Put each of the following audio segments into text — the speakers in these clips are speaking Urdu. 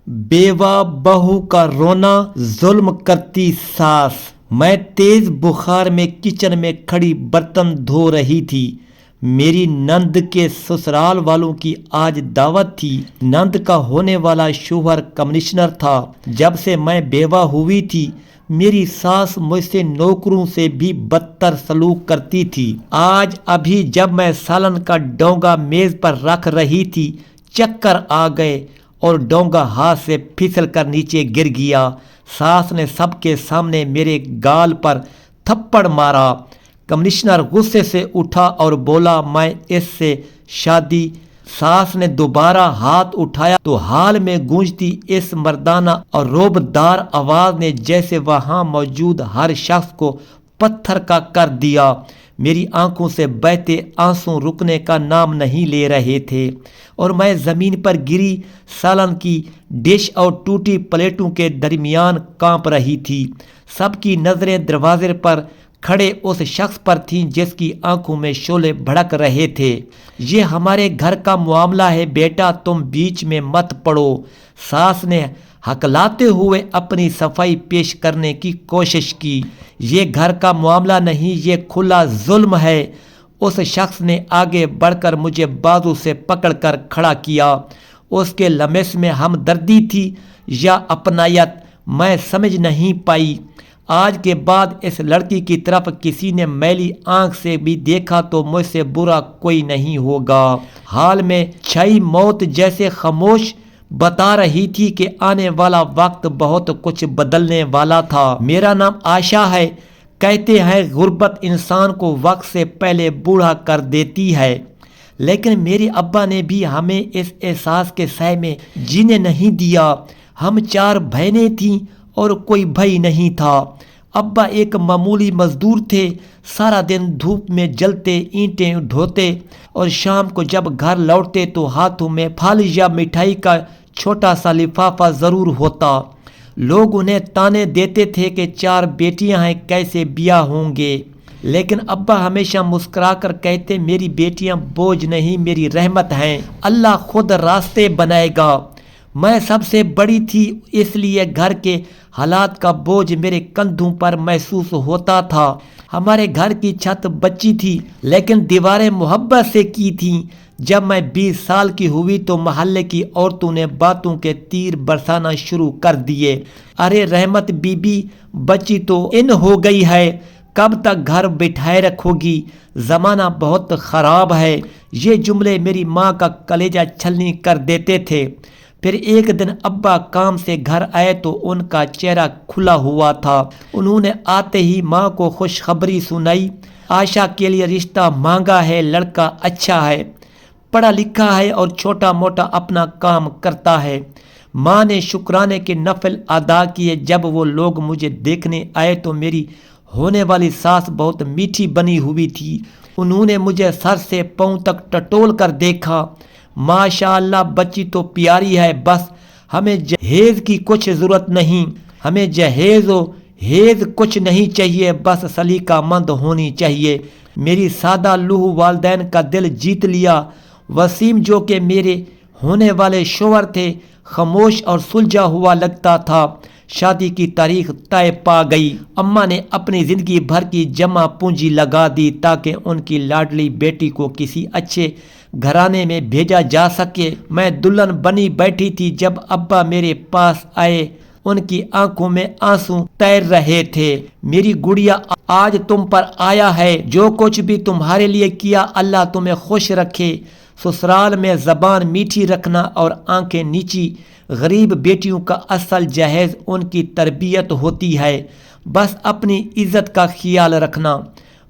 بیوہ بہو کا رونا، ظلم کرتی ساس۔ میں تیز بخار میں کچن میں کھڑی برتن دھو رہی تھی۔ میری نند کے سسرال والوں کی آج دعوت تھی۔ نند کا ہونے والا شوہر کمشنر تھا۔ جب سے میں بیوہ ہوئی تھی، میری ساس مجھ سے نوکروں سے بھی بدتر سلوک کرتی تھی۔ آج ابھی جب میں سالن کا ڈونگا میز پر رکھ رہی تھی، چکر آ گئے اور ڈونگا ہاتھ سے پھسل کر نیچے گر گیا۔ ساس نے سب کے سامنے میرے گال پر تھپڑ مارا۔ کمشنر غصے سے اٹھا اور بولا، میں اس سے شادی۔ ساس نے دوبارہ ہاتھ اٹھایا تو حال میں گونجتی اس مردانہ اور روبدار آواز نے جیسے وہاں موجود ہر شخص کو پتھر کا کر دیا۔ میری آنکھوں سے بہتے آنسو رکنے کا نام نہیں لے رہے تھے اور میں زمین پر گری سالن کی ڈش اور ٹوٹی پلیٹوں کے درمیان کانپ رہی تھی۔ سب کی نظریں دروازے پر کھڑے اس شخص پر تھیں جس کی آنکھوں میں شعلے بھڑک رہے تھے۔ یہ ہمارے گھر کا معاملہ ہے بیٹا، تم بیچ میں مت پڑو۔ ساس نے ہکلاتے ہوئے اپنی صفائی پیش کرنے کی کوشش کی۔ یہ گھر کا معاملہ نہیں، یہ کھلا ظلم ہے۔ اس شخص نے آگے بڑھ کر مجھے بازو سے پکڑ کر کھڑا کیا۔ اس کے لمس میں ہمدردی تھی یا اپنائیت، میں سمجھ نہیں پائی۔ آج کے بعد اس لڑکی کی طرف کسی نے میلی آنکھ سے بھی دیکھا تو مجھ سے برا کوئی نہیں ہوگا۔ حال میں چھائی موت جیسے خاموش بتا رہی تھی کہ آنے والا وقت بہت کچھ بدلنے والا تھا۔ میرا نام عائشہ ہے۔ کہتے ہیں غربت انسان کو وقت سے پہلے بوڑھا کر دیتی ہے، لیکن میرے ابا نے بھی ہمیں اس احساس کے سائے میں جینے نہیں دیا۔ ہم 4 بہنیں تھیں اور کوئی بھائی نہیں تھا۔ ابا ایک معمولی مزدور تھے، سارا دن دھوپ میں جلتے، اینٹیں ڈھوتے اور شام کو جب گھر لوٹتے تو ہاتھوں میں پھل یا مٹھائی کا چھوٹا سا لفافہ ضرور ہوتا۔ لوگ انہیں تانے دیتے تھے کہ 4 بیٹیاں ہیں، کیسے بیاہ ہوں گے، لیکن ابا ہمیشہ مسکرا کر کہتے، میری بیٹیاں بوجھ نہیں، میری رحمت ہیں، اللہ خود راستے بنائے گا۔ میں سب سے بڑی تھی، اس لیے گھر کے حالات کا بوجھ میرے کندھوں پر محسوس ہوتا تھا۔ ہمارے گھر کی چھت بچی تھی لیکن دیواریں محبت سے کی تھیں۔ جب میں 20 سال کی ہوئی تو محلے کی عورتوں نے باتوں کے تیر برسانا شروع کر دیے۔ ارے رحمت بی بی، بچی تو ان ہو گئی ہے، کب تک گھر بٹھائے رکھو گی، زمانہ بہت خراب ہے۔ یہ جملے میری ماں کا کلیجہ چھلنی کر دیتے تھے۔ پھر ایک دن ابا کام سے گھر آئے تو ان کا چہرہ کھلا ہوا تھا۔ انہوں نے آتے ہی ماں کو خوشخبری سنائی، عائشہ کے لیے رشتہ مانگا ہے، لڑکا اچھا ہے، پڑھا لکھا ہے اور چھوٹا موٹا اپنا کام کرتا ہے۔ ماں نے شکرانے کے نفل ادا کیے۔ جب وہ لوگ مجھے دیکھنے آئے تو میری ہونے والی ساس بہت میٹھی بنی ہوئی تھی۔ انہوں نے مجھے سر سے پاؤں تک ٹٹول کر دیکھا۔ ماشاء اللہ بچی تو پیاری ہے، بس ہمیں جہیز کی کچھ ضرورت نہیں، ہمیں جہیز و ہیز کچھ نہیں چاہیے، بس سلیقہ مند ہونی چاہیے۔ میری سادہ لوح والدین کا دل جیت لیا۔ وسیم جو کہ میرے ہونے والے شوہر تھے، خاموش اور سلجھا ہوا لگتا تھا۔ شادی کی تاریخ طے پا گئی۔ اماں نے اپنی زندگی بھر کی جمع پونجی لگا دی تاکہ ان کی لاڈلی بیٹی کو کسی اچھے گھرانے میں بھیجا جا سکے۔ میں دلہن بنی بیٹھی تھی جب ابا میرے پاس آئے۔ ان کی آنکھوں میں آنسو تیر رہے تھے۔ میری گڑیا، آج تم پر آیا ہے، جو کچھ بھی تمہارے لیے کیا اللہ تمہیں خوش رکھے۔ سسرال میں زبان میٹھی رکھنا اور آنکھیں نیچی غریب بیٹیوں کا اصل جہیز ان کی تربیت ہوتی ہے، بس اپنی عزت کا خیال رکھنا۔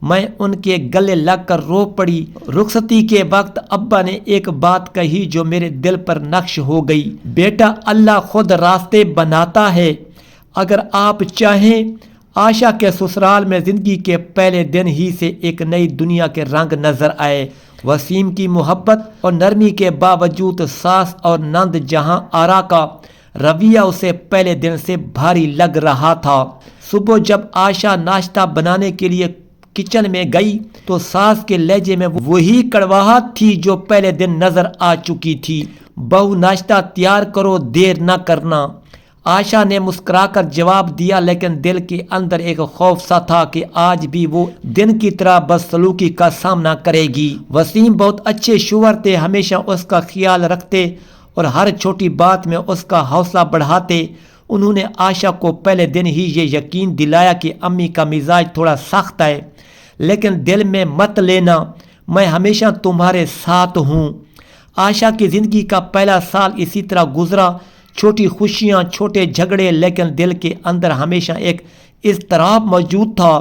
میں ان کے گلے لگ کر رو پڑی۔ رخصتی کے وقت ابا نے ایک بات کہی جو میرے دل پر نقش ہو گئی، بیٹا اللہ خود راستے بناتا ہے، اگر آپ چاہیں۔ عائشہ کے سسرال میں زندگی کے پہلے دن ہی سے ایک نئی دنیا کے رنگ نظر آئے۔ وسیم کی محبت اور نرمی کے باوجود ساس اور نند جہاں آرا کا رویہ اسے پہلے دن سے بھاری لگ رہا تھا۔ صبح جب عائشہ ناشتہ بنانے کے لیے کچن میں گئی تو ساس کے لہجے میں وہی کڑواہٹ تھی جو پہلے دن نظر آ چکی تھی۔ بہو ناشتہ تیار کرو، دیر نہ کرنا۔ آشا نے مسکرا کر جواب دیا، لیکن دل کے اندر ایک خوف سا تھا کہ آج بھی وہ دن کی طرح بدسلوکی کا سامنا کرے گی۔ وسیم بہت اچھے شوہر تھے، ہمیشہ اس کا خیال رکھتے اور ہر چھوٹی بات میں اس کا حوصلہ بڑھاتے۔ انہوں نے آشا کو پہلے دن ہی یہ یقین دلایا کہ امی کا مزاج تھوڑا سخت ہے، لیکن دل میں مت لینا، میں ہمیشہ تمہارے ساتھ ہوں۔ آشا کی زندگی کا پہلا سال اسی طرح گزرا، چھوٹی خوشیاں، چھوٹے جھگڑے، لیکن دل کے اندر ہمیشہ ایک اضطراب موجود تھا۔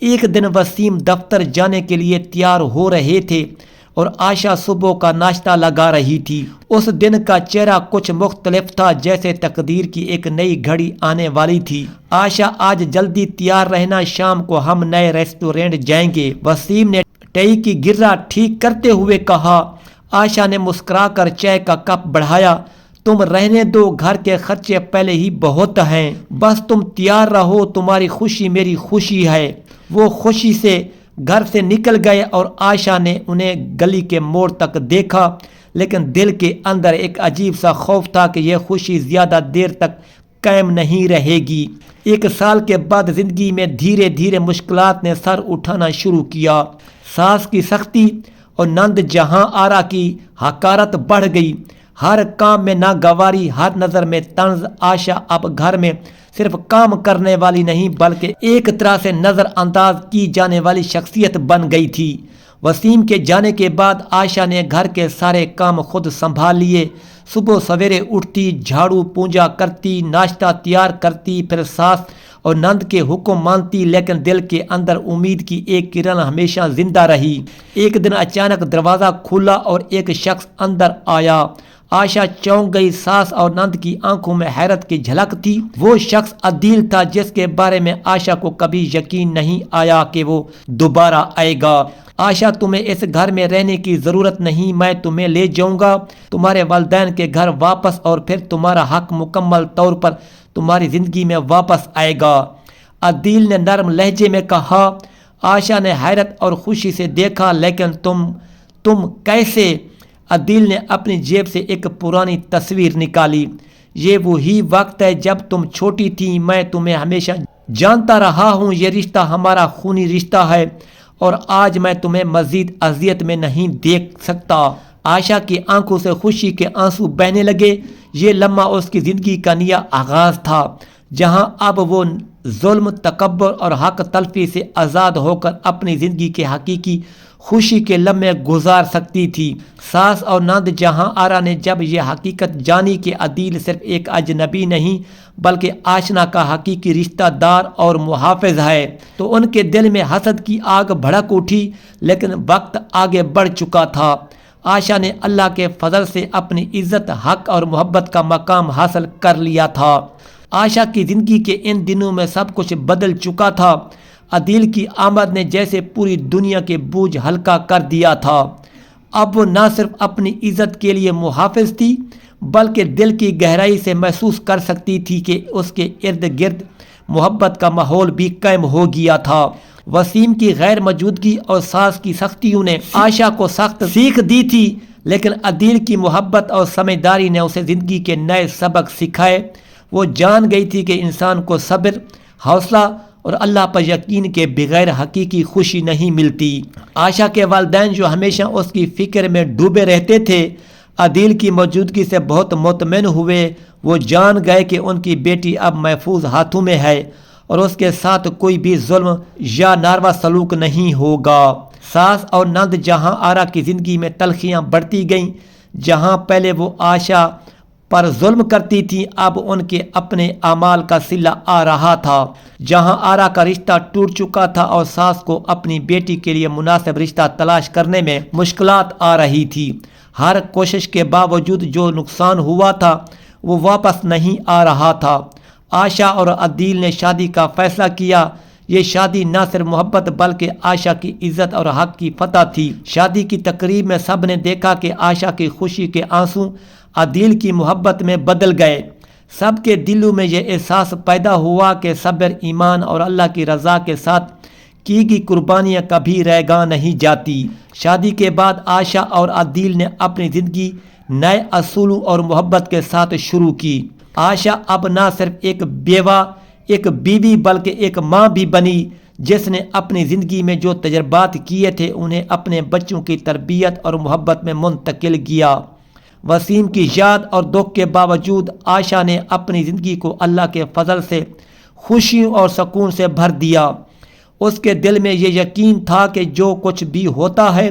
ایک دن وسیم دفتر جانے کے لیے تیار ہو رہے تھے اور آشا صبح کا ناشتہ لگا رہی تھی۔ اس دن کا چہرہ کچھ مختلف تھا، جیسے تقدیر کی ایک نئی گھڑی آنے والی تھی۔ آشا آج جلدی تیار رہنا، شام کو ہم نئے ریسٹورینٹ جائیں گے، وسیم نے ٹئی کی گرہ ٹھیک کرتے ہوئے کہا۔ آشا نے مسکرا کر چائے کا کپ بڑھایا۔ تم رہنے دو، گھر کے خرچے پہلے ہی بہت ہیں، بس تم تیار رہو، تمہاری خوشی میری خوشی ہے۔ وہ خوشی سے گھر سے نکل گئے اور آشا نے انہیں گلی کے موڑ تک دیکھا، لیکن دل کے اندر ایک عجیب سا خوف تھا کہ یہ خوشی زیادہ دیر تک قائم نہیں رہے گی۔ ایک سال کے بعد زندگی میں دھیرے دھیرے مشکلات نے سر اٹھانا شروع کیا۔ ساس کی سختی اور نند جہاں آرا کی حقارت بڑھ گئی، ہر کام میں ناگواری، ہر نظر میں طنز۔ آشا اب گھر میں صرف کام کرنے والی نہیں بلکہ ایک طرح سے نظر انداز کی جانے والی شخصیت بن گئی تھی۔ وسیم کے جانے کے بعد آشا نے گھر کے سارے کام خود سنبھال لیے۔ صبح سویرے اٹھتی، جھاڑو پونجا کرتی، ناشتہ تیار کرتی، پھر ساس اور نند کے حکم مانتی، لیکن دل کے اندر امید کی ایک کرن ہمیشہ زندہ رہی۔ ایک دن اچانک دروازہ کھلا اور ایک شخص اندر آیا۔ آشا چونک گئی، ساس اور نند کی آنکھوں میں حیرت کی جھلک تھی۔ وہ شخص عدیل تھا، جس کے بارے میں آشا کو کبھی یقین نہیں آیا کہ وہ دوبارہ آئے گا۔ آشا، تمہیں اس گھر میں رہنے کی ضرورت نہیں، میں تمہیں لے جاؤں گا تمہارے والدین کے گھر واپس، اور پھر تمہارا حق مکمل طور پر تمہاری زندگی میں واپس آئے گا، عدیل نے نرم لہجے میں کہا۔ آشا نے حیرت اور خوشی سے دیکھا، لیکن تم کیسے؟ عدیل نے اپنی جیب سے ایک پرانی تصویر نکالی۔ یہ وہی وقت ہے جب تم چھوٹی تھی، میں تمہیں ہمیشہ جانتا رہا ہوں، یہ رشتہ ہمارا خونی رشتہ ہے اور آج میں تمہیں مزید اذیت میں نہیں دیکھ سکتا۔ آشا کی آنکھوں سے خوشی کے آنسو بہنے لگے۔ یہ لمحہ اس کی زندگی کا نیا آغاز تھا، جہاں اب وہ ظلم، تکبر اور حق تلفی سے آزاد ہو کر اپنی زندگی کے حقیقی خوشی کے لمحے گزار سکتی تھی۔ ساس اور نند جہاں آرا نے جب یہ حقیقت جانی کہ عدیل صرف ایک اجنبی نہیں بلکہ آشنا کا حقیقی رشتہ دار اور محافظ ہے، تو ان کے دل میں حسد کی آگ بھڑک اٹھی، لیکن وقت آگے بڑھ چکا تھا۔ آشا نے اللہ کے فضل سے اپنی عزت، حق اور محبت کا مقام حاصل کر لیا تھا۔ آشا کی زندگی کے ان دنوں میں سب کچھ بدل چکا تھا۔ عدیل کی آمد نے جیسے پوری دنیا کے بوجھ ہلکا کر دیا تھا۔ اب وہ نہ صرف اپنی عزت کے لیے محافظ تھی بلکہ دل کی گہرائی سے محسوس کر سکتی تھی کہ اس کے ارد گرد محبت کا ماحول بھی قائم ہو گیا تھا۔ وسیم کی غیر موجودگی اور ساس کی سختیوں نے آشا کو سخت سیکھ دی تھی، لیکن عدیل کی محبت اور سمجھداری نے اسے زندگی کے نئے سبق سکھائے۔ وہ جان گئی تھی کہ انسان کو صبر، حوصلہ اور اللہ پر یقین کے بغیر حقیقی خوشی نہیں ملتی۔ آشا کے والدین جو ہمیشہ اس کی فکر میں ڈوبے رہتے تھے، عدیل کی موجودگی سے بہت مطمئن ہوئے۔ وہ جان گئے کہ ان کی بیٹی اب محفوظ ہاتھوں میں ہے اور اس کے ساتھ کوئی بھی ظلم یا ناروا سلوک نہیں ہوگا۔ ساس اور نند جہاں آرا کی زندگی میں تلخیاں بڑھتی گئیں۔ جہاں پہلے وہ آشا پر ظلم کرتی تھی، اب ان کے اپنے اعمال کا صلہ آ رہا تھا۔ جہاں آرا کا رشتہ ٹوٹ چکا تھا اور ساس کو اپنی بیٹی کے لیے مناسب رشتہ تلاش کرنے میں مشکلات آ رہی تھی، ہر کوشش کے باوجود جو نقصان ہوا تھا وہ واپس نہیں آ رہا تھا۔ آشا اور عدیل نے شادی کا فیصلہ کیا۔ یہ شادی نہ صرف محبت بلکہ آشا کی عزت اور حق کی فتح تھی۔ شادی کی تقریب میں سب نے دیکھا کہ آشا کی خوشی کے آنسو عدیل کی محبت میں بدل گئے۔ سب کے دلوں میں یہ احساس پیدا ہوا کہ صبر، ایمان اور اللہ کی رضا کے ساتھ کی گئی قربانیاں کبھی رہ گاہ نہیں جاتی۔ شادی کے بعد آشا اور عدیل نے اپنی زندگی نئے اصولوں اور محبت کے ساتھ شروع کی۔ عائشہ اب نہ صرف ایک بیوہ، ایک بیوی، بلکہ ایک ماں بھی بنی، جس نے اپنی زندگی میں جو تجربات کیے تھے انہیں اپنے بچوں کی تربیت اور محبت میں منتقل کیا۔ وسیم کی یاد اور دکھ کے باوجود عائشہ نے اپنی زندگی کو اللہ کے فضل سے خوشیوں اور سکون سے بھر دیا۔ اس کے دل میں یہ یقین تھا کہ جو کچھ بھی ہوتا ہے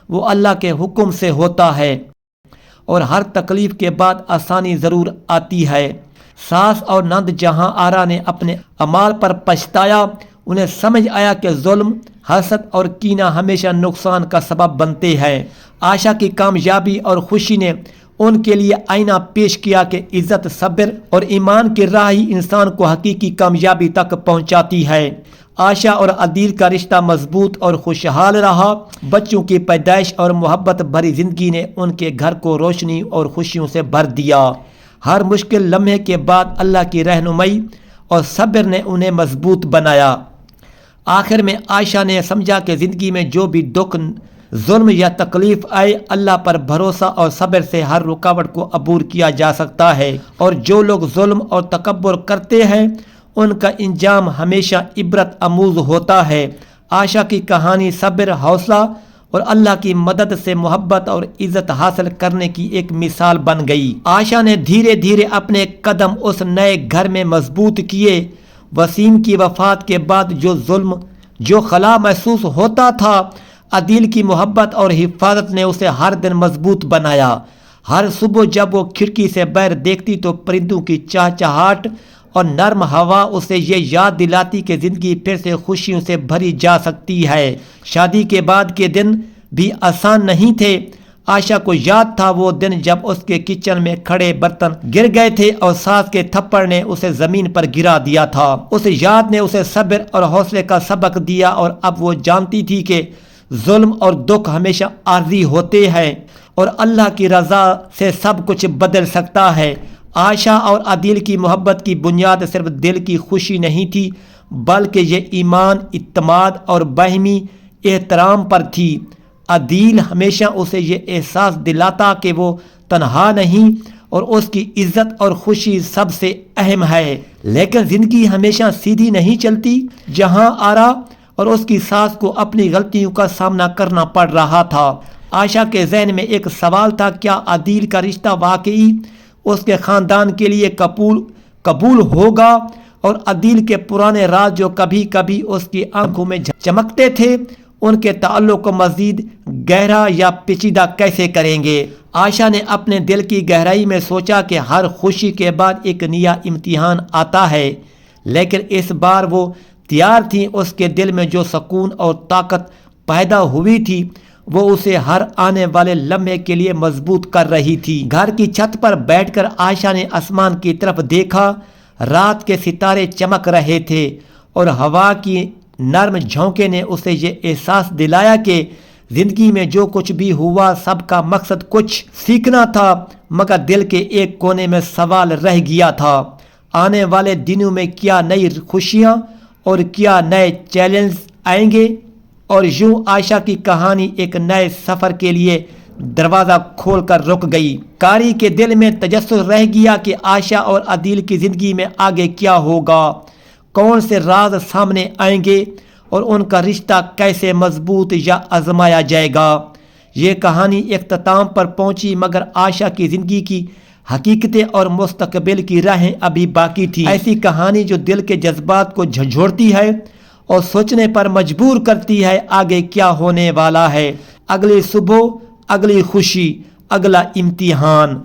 وہ اللہ کے حکم سے ہوتا ہے اور ہر تکلیف کے بعد آسانی ضرور آتی ہے۔ ساس اور نند جہاں آرا نے اپنے اعمال پر پچھتایا، انہیں سمجھ آیا کہ ظلم، حسد اور کینہ ہمیشہ نقصان کا سبب بنتے ہیں۔ عائشہ کی کامیابی اور خوشی نے ان کے لیے آئینہ پیش کیا کہ عزت، صبر اور ایمان کی راہ ہی انسان کو حقیقی کامیابی تک پہنچاتی ہے۔ عائشہ اور عدیل کا رشتہ مضبوط اور خوشحال رہا۔ بچوں کی پیدائش اور محبت بھری زندگی نے ان کے گھر کو روشنی اور خوشیوں سے بھر دیا۔ ہر مشکل لمحے کے بعد اللہ کی رہنمائی اور صبر نے انہیں مضبوط بنایا۔ آخر میں عائشہ نے سمجھا کہ زندگی میں جو بھی دکھ، ظلم یا تکلیف آئے، اللہ پر بھروسہ اور صبر سے ہر رکاوٹ کو عبور کیا جا سکتا ہے، اور جو لوگ ظلم اور تکبر کرتے ہیں ان کا انجام ہمیشہ عبرت آموز ہوتا ہے۔ عائشہ کی کہانی صبر، حوصلہ اور اللہ کی مدد سے محبت اور عزت حاصل کرنے کی ایک مثال بن گئی۔ عائشہ نے دھیرے دھیرے اپنے قدم اس نئے گھر میں مضبوط کیے۔ وسیم کی وفات کے بعد جو ظلم، جو خلا محسوس ہوتا تھا، عدیل کی محبت اور حفاظت نے اسے ہر دن مضبوط بنایا۔ ہر صبح جب وہ کھڑکی سے باہر دیکھتی تو پرندوں کی چہچہاہٹ اور نرم ہوا اسے یہ یاد دلاتی کہ زندگی پھر سے خوشیوں سے بھری جا سکتی ہے۔ شادی کے بعد کے دن بھی آسان نہیں تھے۔ عائشہ کو یاد تھا وہ دن جب اس کے کچن میں کھڑے برتن گر گئے تھے اور ساس کے تھپڑ نے اسے زمین پر گرا دیا تھا۔ اس یاد نے اسے صبر اور حوصلے کا سبق دیا، اور اب وہ جانتی تھی کہ ظلم اور دکھ ہمیشہ عارضی ہوتے ہیں اور اللہ کی رضا سے سب کچھ بدل سکتا ہے۔ عائشہ اور عدیل کی محبت کی بنیاد صرف دل کی خوشی نہیں تھی، بلکہ یہ ایمان، اعتماد اور باہمی احترام پر تھی۔ عدیل ہمیشہ اسے یہ احساس دلاتا کہ وہ تنہا نہیں اور اس کی عزت اور خوشی سب سے اہم ہے۔ لیکن زندگی ہمیشہ سیدھی نہیں چلتی۔ جہاں آرا اور اس کی ساس کو اپنی غلطیوں کا سامنا کرنا پڑ رہا تھا، عائشہ کے ذہن میں ایک سوال تھا: کیا عدیل کا رشتہ واقعی اس کے خاندان کے لیے قبول ہوگا؟ اور عدیل کے پرانے راز جو کبھی کبھی اس کی آنکھوں میں چمکتے تھے، ان کے تعلق کو مزید گہرا یا پیچیدہ کیسے کریں گے؟ عائشہ نے اپنے دل کی گہرائی میں سوچا کہ ہر خوشی کے بعد ایک نیا امتحان آتا ہے، لیکن اس بار وہ تیار تھیں۔ اس کے دل میں جو سکون اور طاقت پیدا ہوئی تھی وہ اسے ہر آنے والے لمحے کے لیے مضبوط کر رہی تھی۔ گھر کی چھت پر بیٹھ کر عائشہ نے آسمان کی طرف دیکھا۔ رات کے ستارے چمک رہے تھے اور ہوا کی نرم جھونکے نے اسے یہ احساس دلایا کہ زندگی میں جو کچھ بھی ہوا سب کا مقصد کچھ سیکھنا تھا۔ مگر دل کے ایک کونے میں سوال رہ گیا تھا: آنے والے دنوں میں کیا نئی خوشیاں اور کیا نئے چیلنج آئیں گے؟ اور یوں عائشہ کی کہانی ایک نئے سفر کے لیے دروازہ کھول کر رک گئی۔ قاری کے دل میں تجسس رہ گیا کہ عائشہ اور عدیل کی زندگی میں آگے کیا ہوگا، کون سے راز سامنے آئیں گے اور ان کا رشتہ کیسے مضبوط یا آزمایا جائے گا۔ یہ کہانی اختتام پر پہنچی، مگر عائشہ کی زندگی کی حقیقتیں اور مستقبل کی راہیں ابھی باقی تھی۔ ایسی کہانی جو دل کے جذبات کو جھنجھوڑتی ہے اور سوچنے پر مجبور کرتی ہے آگے کیا ہونے والا ہے۔ اگلی صبح، اگلی خوشی، اگلا امتحان۔